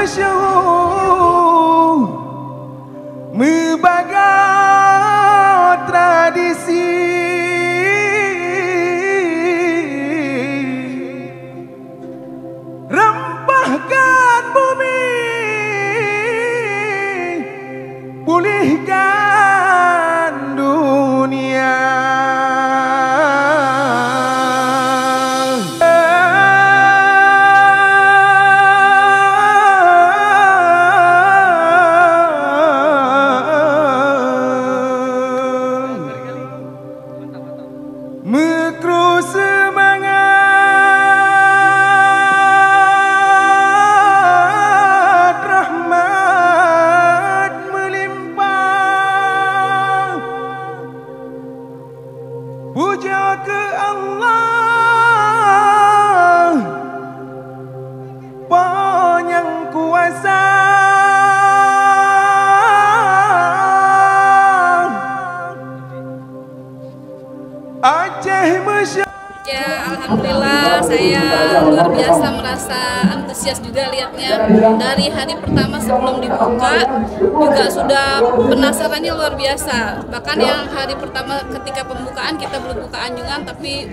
masyhur membagai tradisi rempahkan bumi pulihkan dunia. Mekru semangat rahmat melimpah, puja ke Allah Penyang kuasa. Aceh Masyhur. Ya, alhamdulillah saya luar biasa merasa antusias juga lihatnya. Dari hari pertama sebelum dibuka juga sudah penasarannya luar biasa. Bahkan yang hari pertama ketika pembukaan kita belum buka anjungan, tapi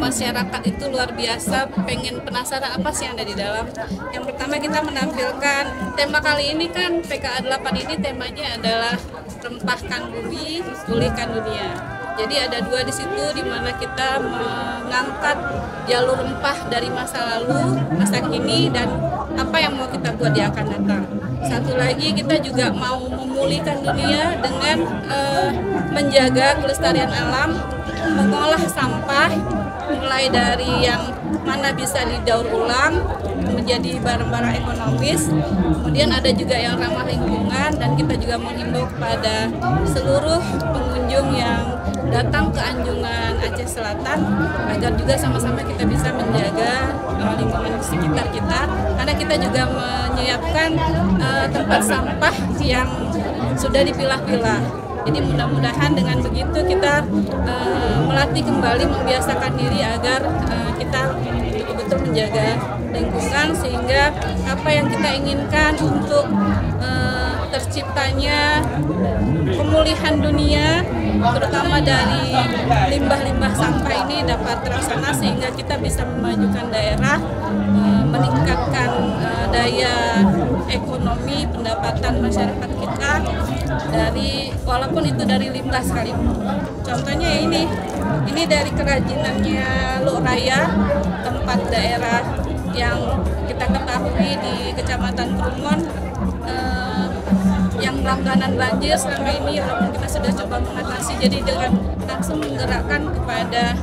masyarakat itu luar biasa pengen penasaran apa sih yang ada di dalam. Yang pertama kita menampilkan tema kali ini kan PKA 8 ini temanya adalah rempahkan bumi, pulihkan dunia. Jadi ada dua di situ di mana kita mengangkat jalur rempah dari masa lalu, masa kini, dan apa yang mau kita buat di akan datang. Satu lagi kita juga mau memulihkan dunia dengan menjaga kelestarian alam, mengolah sampah, mulai dari yang mana bisa didaur ulang menjadi barang-barang ekonomis. Kemudian ada juga yang ramah lingkungan, dan kita juga menghimbau kepada seluruh pengunjung yang datang ke Anjungan Aceh Selatan agar juga sama-sama kita bisa menjaga lingkungan di sekitar kita, karena kita juga menyiapkan tempat sampah yang sudah dipilah-pilah. Jadi mudah-mudahan dengan begitu kita melatih kembali, membiasakan diri agar kita betul-betul menjaga lingkungan, sehingga apa yang kita inginkan untuk terciptanya pemulihan dunia, terutama dari limbah-limbah sampah ini dapat terlaksana, sehingga kita bisa memajukan daerah, meningkatkan daya ekonomi, pendapatan masyarakat kita dari walaupun itu dari limbah sekalipun. Contohnya ya ini dari kerajinannya Luk Raya, tempat daerah yang kita ketahui di Kecamatan Krumon yang langganan banjir selama ini, walaupun kita sudah coba mengatasi. Jadi dengan langsung menggerakkan kepada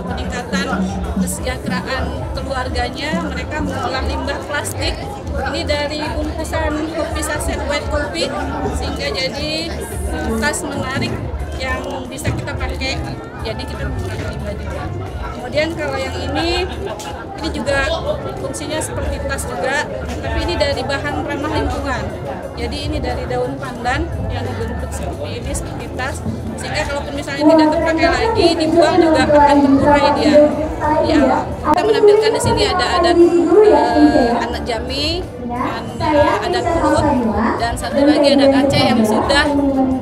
peningkatan kesejahteraan keluarganya, mereka mengolah limbah plastik ini dari bungkusan kopi saset white kopi, sehingga jadi tas menarik yang bisa kita pakai. Jadi kita menggunakan limbah juga. Kemudian kalau yang ini juga fungsinya seperti tas juga, tapi ini dari bahan ramah lingkungan. Jadi ini dari daun pandan yang dibentuk seperti ini, seperti tas, sehingga kalaupun misalnya tidak terpakai lagi, dibuang juga akan terurai dia. Yang kita menampilkan di sini ada adat anak Jami, adat Pulut, dan satu lagi adat Aceh yang sudah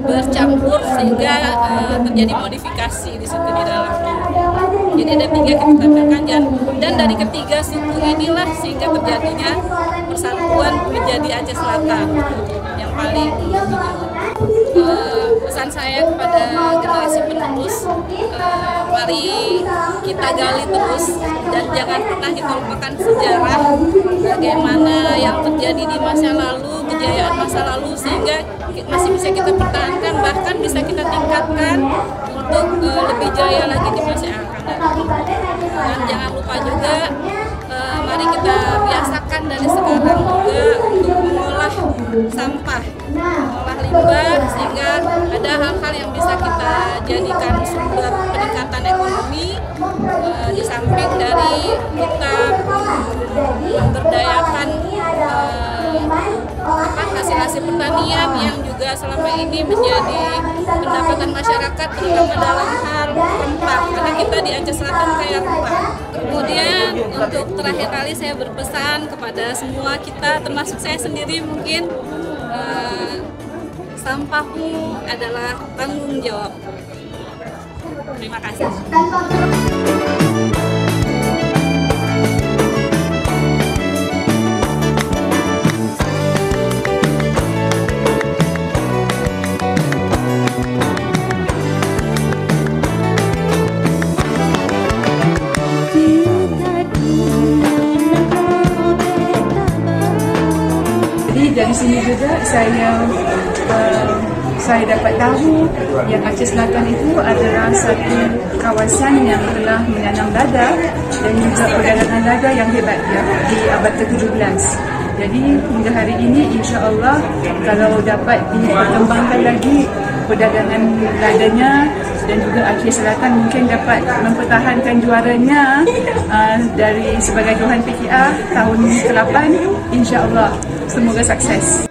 bercampur sehingga terjadi modifikasi di situ di dalamnya. Jadi ada 3 kita tampilkan, dan dari ketiga suku inilah sehingga terjadinya persatuan menjadi Aceh Selatan yang paling pesan saya kepada generasi penerus, mari kita gali terus dan jangan pernah kita lupakan sejarah bagaimana yang terjadi di masa lalu, kejayaan masa lalu, sehingga masih bisa kita pertahankan, bahkan bisa kita tingkatkan untuk lebih jaya lagi di masa yang akan datang. Dan jangan lupa juga mari kita biasakan dari sekarang juga untuk mengolah sampah, mengolah limbah, sehingga ada hal-hal yang bisa kita jadikan sumber peningkatan ekonomi, di samping dari kita memberdayakan hasil-hasil pertanian yang juga selama ini menjadi pendapatan masyarakat, terutama dalam hal rempah, karena kita di Aceh Selatan kaya rempah. Kemudian untuk terakhir kali saya berpesan kepada semua kita, termasuk saya sendiri mungkin, sampahmu adalah tanggung jawab. Terima kasih. Dari sini juga saya dapat tahu yang Aceh Selatan itu adalah satu kawasan yang telah menanam lada dan juga perdagangan lada yang hebat ya, di abad ke-17. Jadi hingga hari ini insya-Allah kalau dapat dikembangkan lagi perdagangan ladanya dan juga Aceh Selatan mungkin dapat mempertahankan juaranya dari sebagai Johan PKR tahun ke-8, insya-Allah semoga sukses.